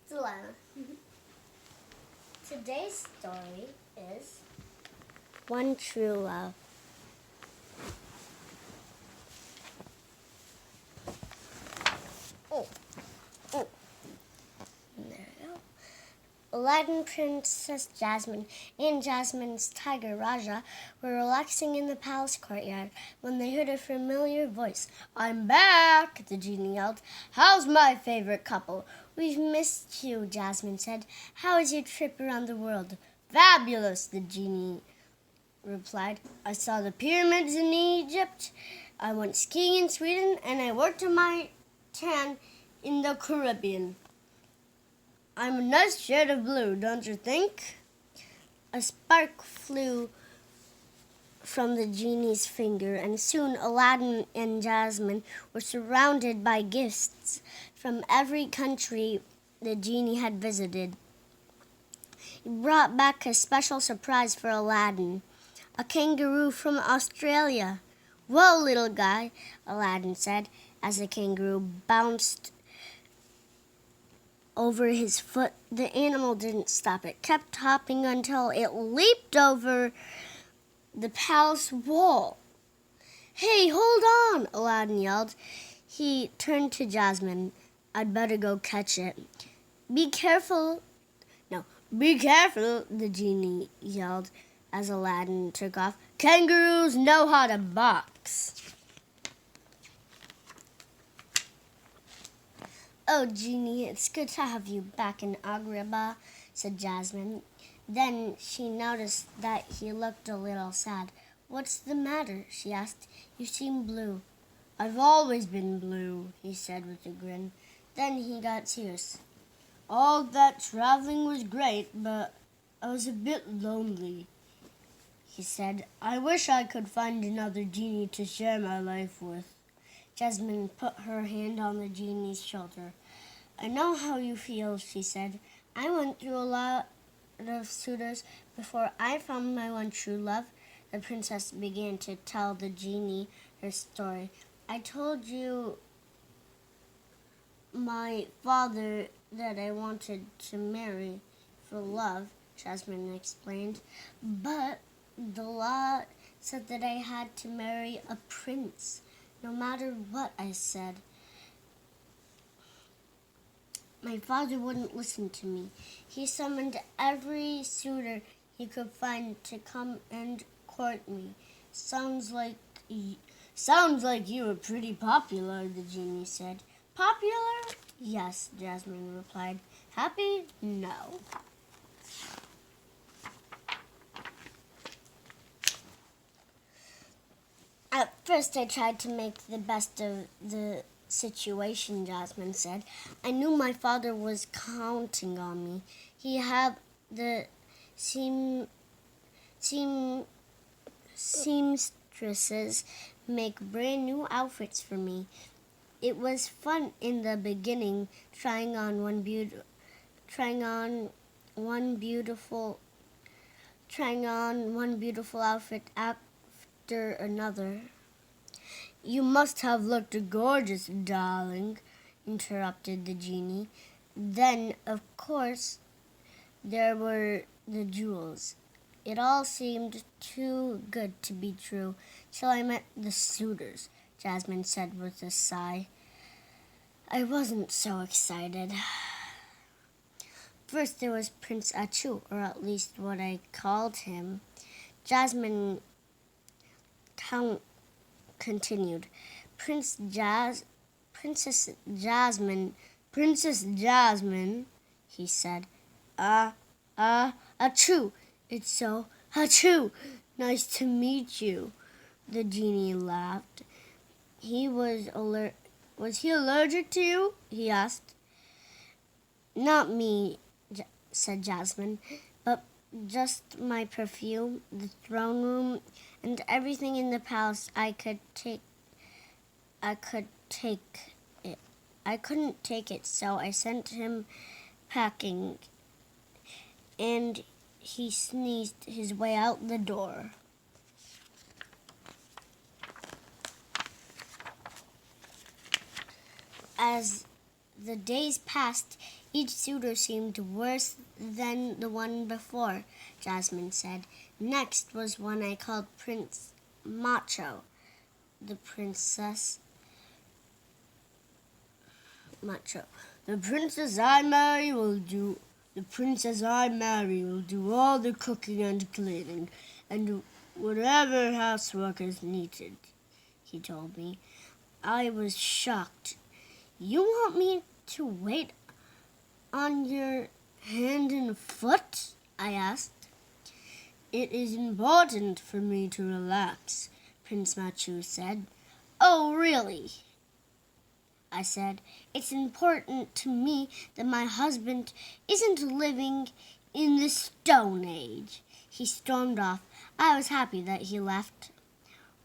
Delilah. Today's story is One True Love. There we go. Aladdin, Princess Jasmine, and Jasmine's tiger Raja were relaxing in the palace courtyard when they heard a familiar voice. "I'm back!" the genie yelled. "How's my favorite couple?" "We've missed you," Jasmine said. "How was your trip around the world?" "Fabulous," the genie replied. "I saw the pyramids in Egypt, I went skiing in Sweden, and I worked on my tan in the Caribbean. I'm a nice shade of blue, don't you think?" A spark flew from the genie's finger, and soon Aladdin and Jasmine were surrounded by gifts from every country the genie had visited. He brought back a special surprise for Aladdin, a kangaroo from Australia. "Whoa, little guy," Aladdin said, as the kangaroo bounced over his foot. The animal didn't stop. It kept hopping until it leaped over the palace wall. "Hey, hold on," Aladdin yelled. He turned to Jasmine. "I'd better go catch it." Be careful, the genie yelled as Aladdin took off. "Kangaroos know how to box." "Oh, Genie, it's good to have you back in Agrabah," said Jasmine. Then she noticed that he looked a little sad. "What's the matter?" she asked. "You seem blue." "I've always been blue," he said with a grin. Then he got serious. "All that traveling was great, but I was a bit lonely," he said. "I wish I could find another genie to share my life with." Jasmine put her hand on the genie's shoulder. "I know how you feel," she said. "I went through a lot of suitors before I found my one true love." The princess began to tell the genie her story. "I told you my father that I wanted to marry for love," Jasmine explained. "But the law said that I had to marry a prince, no matter what I said. My father wouldn't listen to me. He summoned every suitor he could find to come and court me. Sounds like you were pretty popular," the genie said. "Popular? Yes," Jasmine replied. "Happy? No." "At first I tried to make the best of the situation," Jasmine said. "I knew my father was counting on me. He had the seamstresses make brand new outfits for me. It was fun in the beginning, trying on one beautiful outfit after another." "You must have looked gorgeous, darling," interrupted the genie. "Then, of course, there were the jewels. It all seemed too good to be true till I met the suitors," Jasmine said with a sigh. "I wasn't so excited. First there was Prince Achu, or at least what I called him." Jasmine continued. Princess Jasmine," he said. Achoo, it's so, achoo, nice to meet you." The genie laughed. Was he allergic to you?" he asked. "Not me," said Jasmine, "but just my perfume, the throne room, and everything in the palace. I couldn't take it, so I sent him packing." And he sneezed his way out the door. As the days passed. Each suitor seemed worse than the one before, Jasmine said. Next was one I called Prince Macho. The princess Macho. The princess I marry will do all the cooking and cleaning, and whatever housework is needed, he told me. I was shocked. You want me to wait on your hand and foot? I asked. It is important for me to relax, Prince Machu said. Oh, really? I said. It's important to me that my husband isn't living in the Stone Age. He stormed off. I was happy that he left.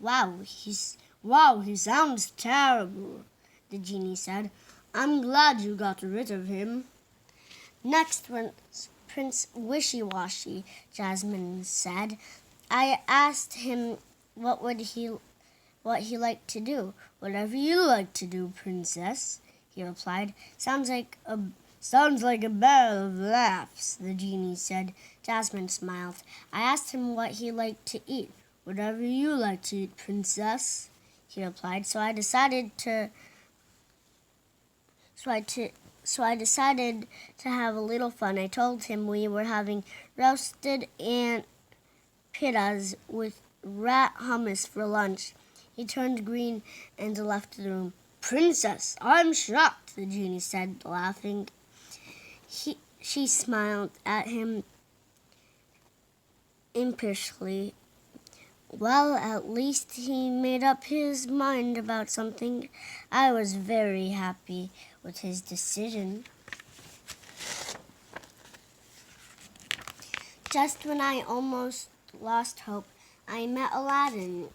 Wow, he sounds terrible, the genie said. I'm glad you got rid of him. Next was Prince Wishy-Washy, Jasmine said. I asked him what he liked to do. Whatever you like to do, princess, he replied. Sounds like a barrel of laughs, the genie said. Jasmine smiled. I asked him what he liked to eat. Whatever you like to eat, princess, he replied. So I decided to have a little fun. I told him we were having roasted ant pitas with rat hummus for lunch. He turned green and left the room. Princess, I'm shocked, the genie said, laughing. She smiled at him impishly. Well, at least he made up his mind about something. I was very happy with his decision. Just when I almost lost hope, I met Aladdin.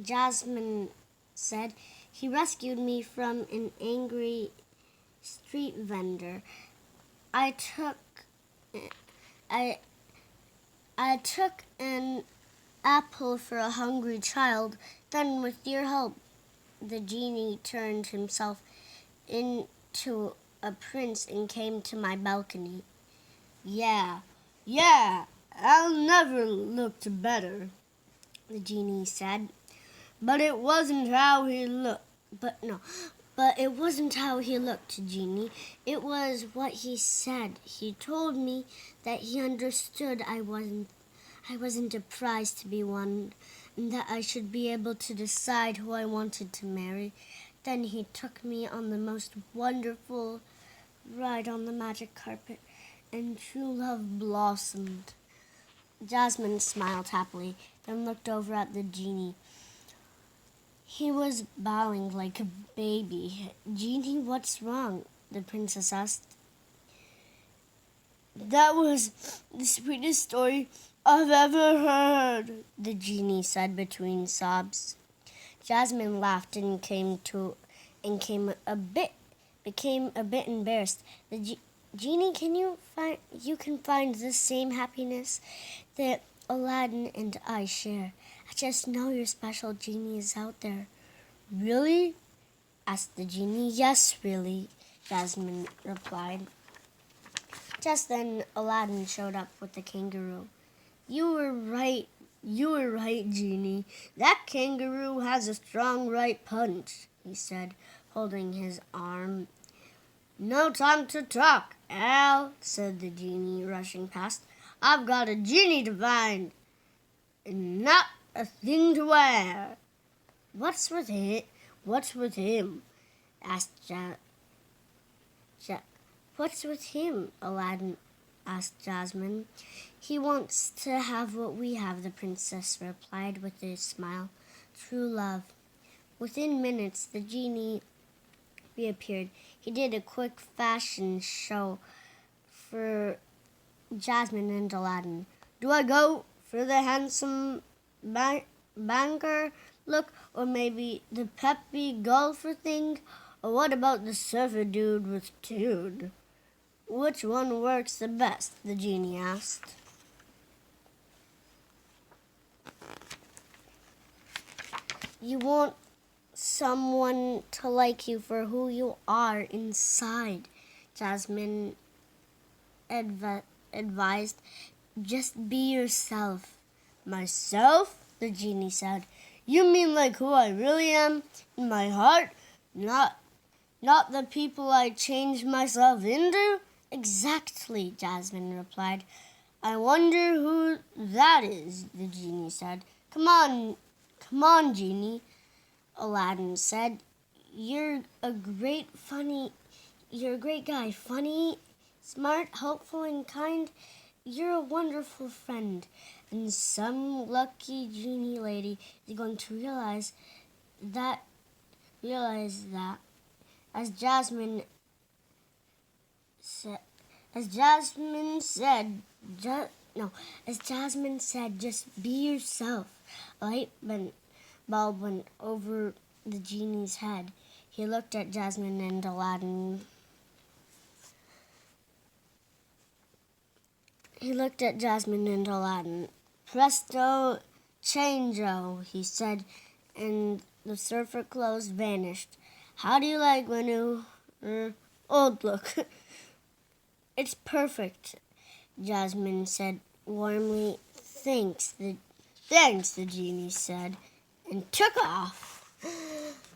Jasmine said. He rescued me from an angry street vendor. I took an apple for a hungry child. Then, with your help, the genie turned himself into a prince and came to my balcony. Yeah, I'll never looked better, the genie said. But it wasn't how he looked. But it wasn't how he looked, Genie. It was what he said. He told me that he understood I wasn't a prize to be won, and that I should be able to decide who I wanted to marry. Then he took me on the most wonderful ride on the magic carpet, and true love blossomed. Jasmine smiled happily, then looked over at the genie. He was bowing like a baby. Genie, what's wrong? The princess asked. That was the sweetest story I've ever heard, the genie said between sobs. Jasmine laughed and became a bit embarrassed. The genie, you can find the same happiness that Aladdin and I share. I just know your special genie is out there. Really? Asked the genie. Yes, really, Jasmine replied. Just then, Aladdin showed up with the kangaroo. You were right, Genie. That kangaroo has a strong right punch, he said, holding his arm. No time to talk, Al, said the genie, rushing past. I've got a genie to find, and not a thing to wear. What's with him? Asked What's with him? Aladdin asked Jasmine. He wants to have what we have, the princess replied with a smile. True love. Within minutes, the genie reappeared. He did a quick fashion show for Jasmine and Aladdin. Do I go for the handsome banker look, or maybe the peppy golfer thing? Or what about the surfer dude with tune? Which one works the best? The genie asked. You won't someone to like you for who you are inside, Jasmine advised. Just be yourself. Myself? The genie said. You mean like who I really am in my heart? Not the people I changed myself into? Exactly, Jasmine replied. I wonder who that is, the genie said. Come on, genie, Aladdin said. You're a great guy, funny, smart, helpful, and kind. You're a wonderful friend, and some lucky genie lady is going to realize that as Jasmine said, just be yourself. A bulb went over the genie's head. He looked at Jasmine and Aladdin. Presto, changeo, he said, and the surfer clothes vanished. How do you like my new old look? It's perfect, Jasmine said warmly. Thanks, the genie said, and took off.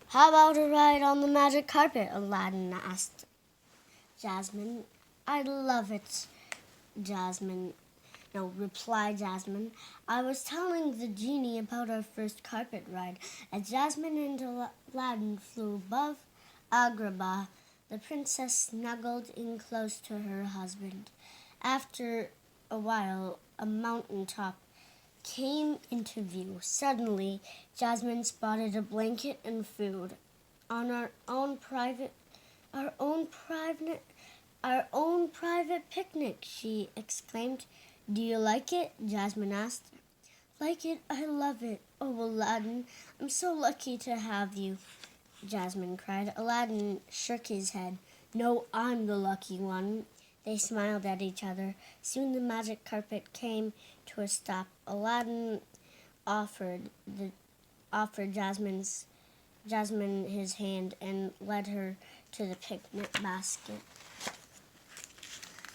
How about a ride on the magic carpet? Aladdin asked Jasmine. I'd love it, replied Jasmine. I was telling the genie about our first carpet ride. As Jasmine and Aladdin flew above Agrabah, the princess snuggled in close to her husband. After a while, a mountain top came into view. Suddenly, Jasmine spotted a blanket and food. On our own private picnic, she exclaimed. Do you like it? Jasmine asked. Like it? I love it. Oh, Aladdin, I'm so lucky to have you, Jasmine cried. Aladdin shook his head. No, I'm the lucky one. They smiled at each other. Soon the magic carpet came to a stop. Aladdin offered Jasmine his hand and led her to the picnic basket.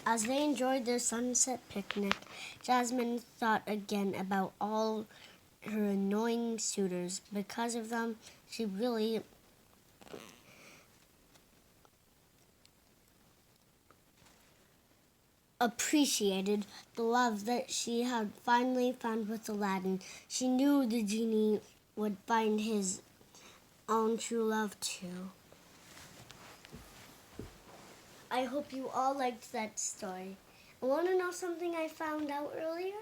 As they enjoyed their sunset picnic, Jasmine thought again about all her annoying suitors. Because of them, she really appreciated the love that she had finally found with Aladdin. She knew the genie would find his own true love too. I hope you all liked that story. I want to know something I found out earlier?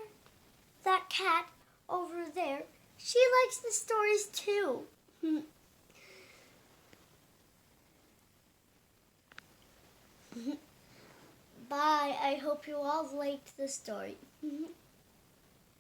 That cat over there, she likes the stories too. Bye. I hope you all liked the story.